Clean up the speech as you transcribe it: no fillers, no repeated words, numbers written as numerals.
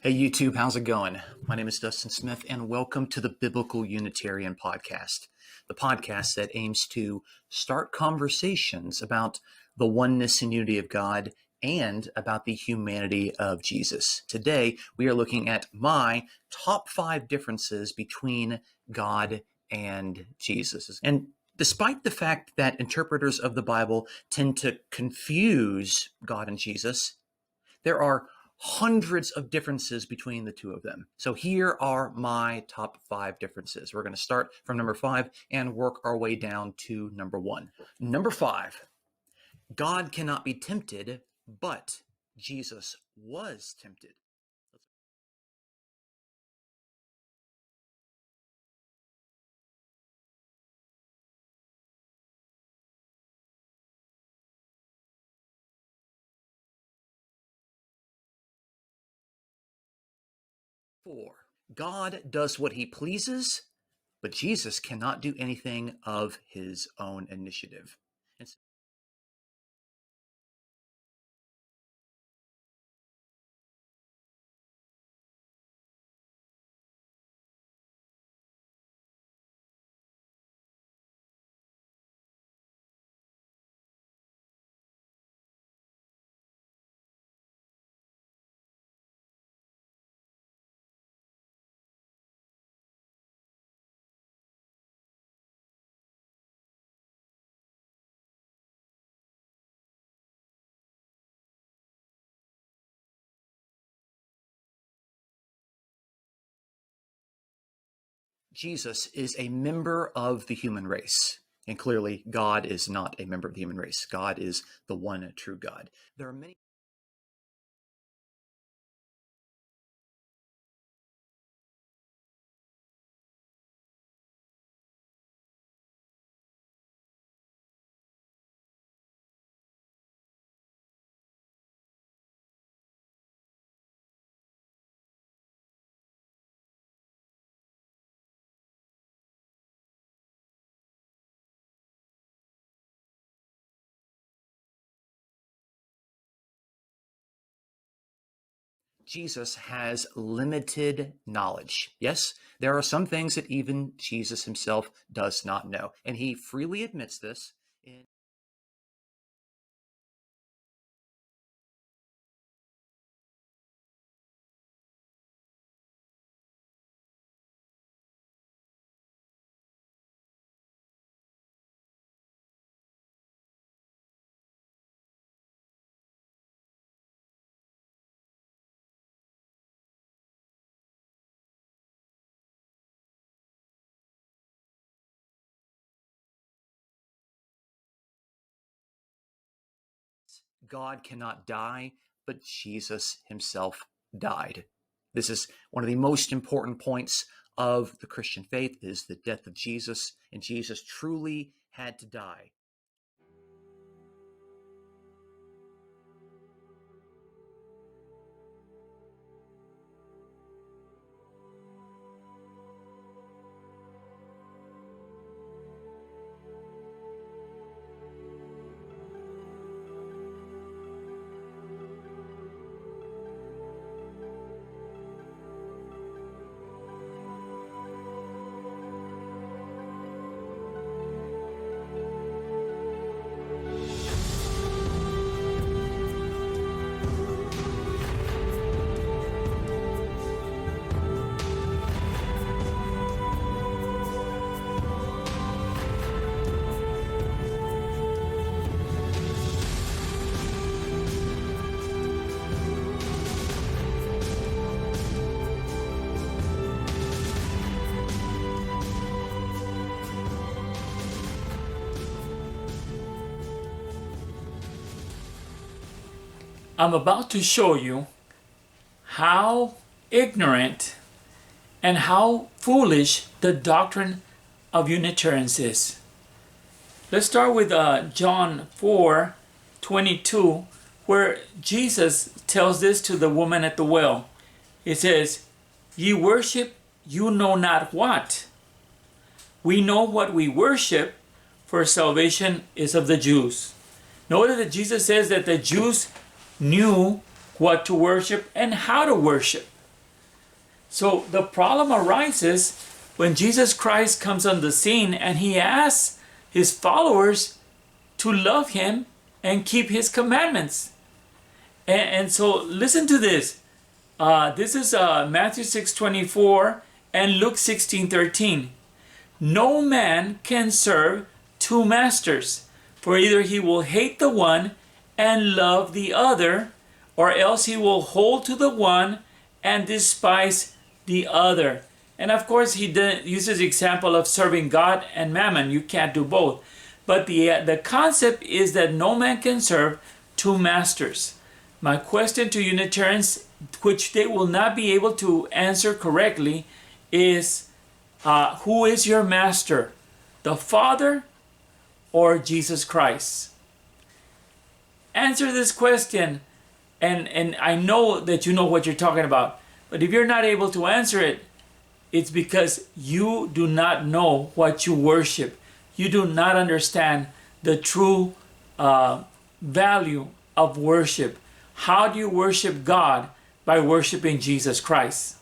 Hey YouTube, how's it going? My name is Dustin Smith and welcome to the Biblical Unitarian Podcast, the podcast that aims to start conversations about the oneness and unity of God and about the humanity of Jesus. Today, we are looking at my top 5 differences between God and Jesus. And despite the fact that interpreters of the Bible tend to confuse God and Jesus, there are hundreds of differences between the two of them. So here are my top 5 differences. We're going to start from number 5 and work our way down to number 1. Number 5, God cannot be tempted, but Jesus was tempted. Four, God does what he pleases, but Jesus cannot do anything of his own initiative. And 'Jesus is a member of the human race. And clearly, God is not a member of the human race. God is the one true God. There are many Jesus has limited knowledge. Yes, there are some things that even Jesus himself does not know. And he freely admits this in God cannot die, but Jesus himself died. This is one of the most important points of the Christian faith is the death of Jesus, and Jesus truly had to die. I'm about to show you how ignorant and how foolish the doctrine of Unitarians is. Let's start with John 4:22, where Jesus tells this to the woman at the well. He says, "Ye worship you know not what. We know what we worship, for salvation is of the Jews." Notice that Jesus says that the Jews knew what to worship and how to worship. So the problem arises when Jesus Christ comes on the scene and he asks his followers to love him and keep his commandments. And so listen to this. This is Matthew 6:24 and Luke 16:13. No man can serve two masters, for either he will hate the one and love the other, or else he will hold to the one and despise the other. And of course, he uses the example of serving God and mammon. You can't do both. But the concept is that no man can serve two masters. My question to Unitarians, which they will not be able to answer correctly, is who is your master? The Father or Jesus Christ? Answer this question, and I know that you know what you're talking about. But if you're not able to answer it, it's because you do not know what you worship. You do not understand the true value of worship. How do you worship God? By worshiping Jesus Christ.